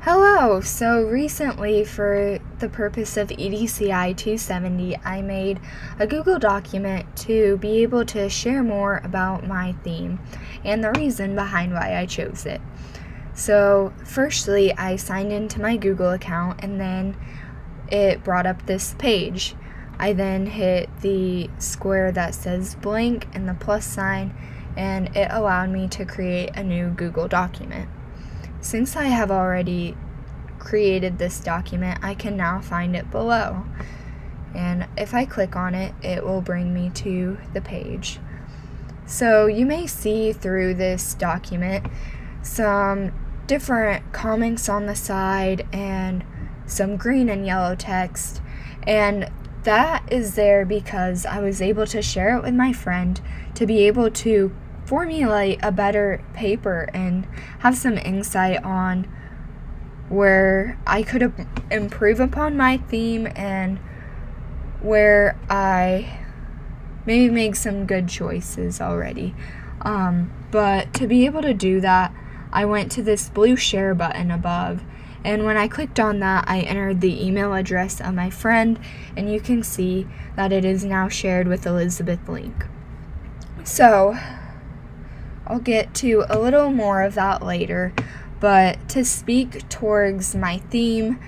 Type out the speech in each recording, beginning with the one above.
Hello! So recently, for the purpose of EDCI 270, I made a Google document to be able to share more about my theme and the reason behind why I chose it. So firstly, I signed into my Google account and then it brought up this page. I then hit the square that says blank and the plus sign, and it allowed me to create a new Google document. Since I have already created this document, I can now find it below. And if I click on it, it will bring me to the page. So you may see through this document some different comments on the side and some green and yellow text. And that is there because I was able to share it with my friend to be able to formulate a better paper and have some insight on where I could improve upon my theme and where I maybe make some good choices already. But to be able to do that, I went to this blue share button above, and when I clicked on that, I entered the email address of my friend, and you can see that it is now shared with Elizabeth Link. So I'll get to a little more of that later, but to speak towards my theme,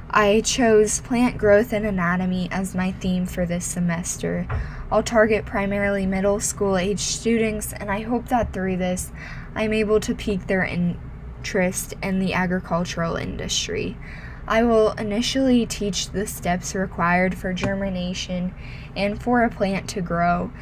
I chose plant growth and anatomy as my theme for this semester. I'll target primarily middle school age students, and I hope that through this, I'm able to pique their interest in the agricultural industry. I will initially teach the steps required for germination and for a plant to grow.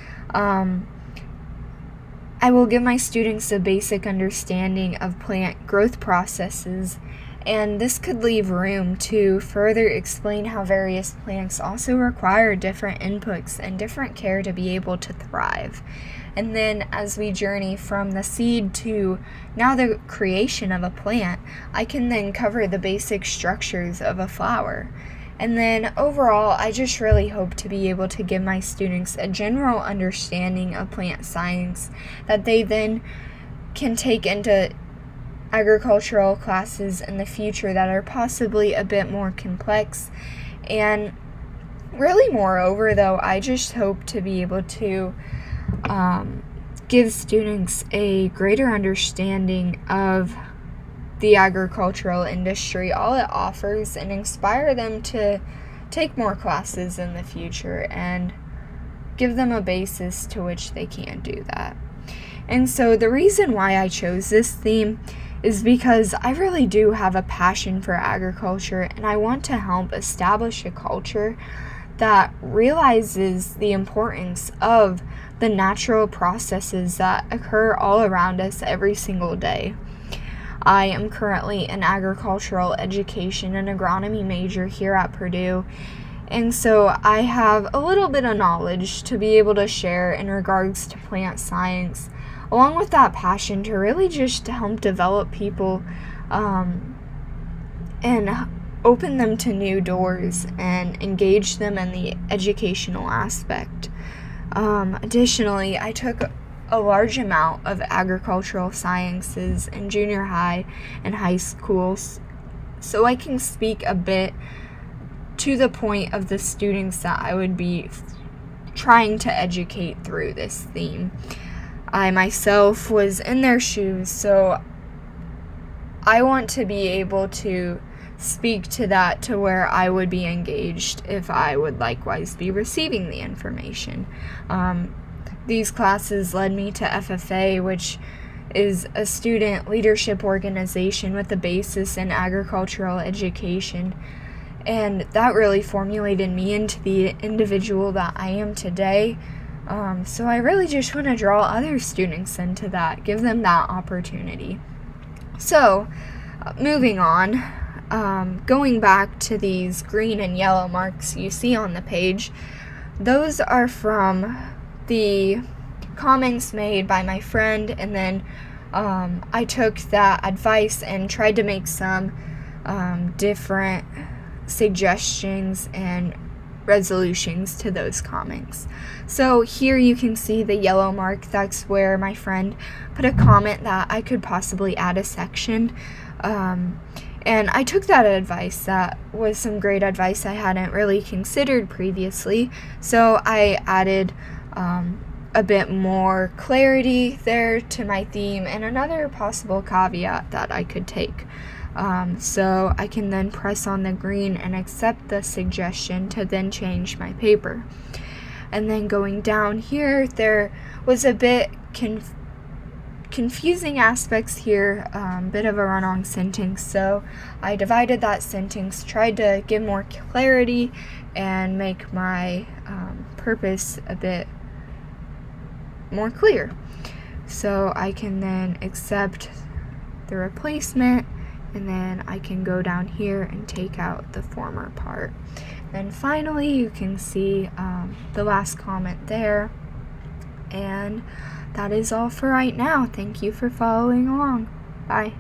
I will give my students a basic understanding of plant growth processes, and this could leave room to further explain how various plants also require different inputs and different care to be able to thrive. And then as we journey from the seed to now the creation of a plant, I can then cover the basic structures of a flower. And then overall, I just really hope to be able to give my students a general understanding of plant science that they then can take into agricultural classes in the future that are possibly a bit more complex. And really, moreover, though, I just hope to be able to give students a greater understanding of the agricultural industry, all it offers, and inspire them to take more classes in the future and give them a basis to which they can do that. And so the reason why I chose this theme is because I really do have a passion for agriculture, and I want to help establish a culture that realizes the importance of the natural processes that occur all around us every single day. I am currently an agricultural education and agronomy major here at Purdue, and so I have a little bit of knowledge to be able to share in regards to plant science, along with that passion to really just help develop people and open them to new doors and engage them in the educational aspect. Additionally, I took a large amount of agricultural sciences in junior high and high schools, so I can speak a bit to the point of the students that I would be trying to educate through this theme. I myself was in their shoes, so I want to be able to speak to that to where I would be engaged if I would likewise be receiving the information. These classes led me to FFA, which is a student leadership organization with a basis in agricultural education, and that really formulated me into the individual that I am today. So I really just want to draw other students into that, give them that opportunity. So, moving on, going back to these green and yellow marks you see on the page, those are from the comments made by my friend, and then I took that advice and tried to make some different suggestions and resolutions to those comments. So here you can see the yellow mark. That's where my friend put a comment that I could possibly add a section. And I took that advice. That was some great advice I hadn't really considered previously. So I added a bit more clarity there to my theme, and another possible caveat that I could take. So I can then press on the green and accept the suggestion to then change my paper. And then going down here, there was a bit confusing aspects here, bit of a run-on sentence, so I divided that sentence, tried to give more clarity and make my purpose a bit more clear. So I can then accept the replacement, and then I can go down here and take out the former part. Then finally you can see the last comment there, and that is all for right now. Thank you for following along. Bye.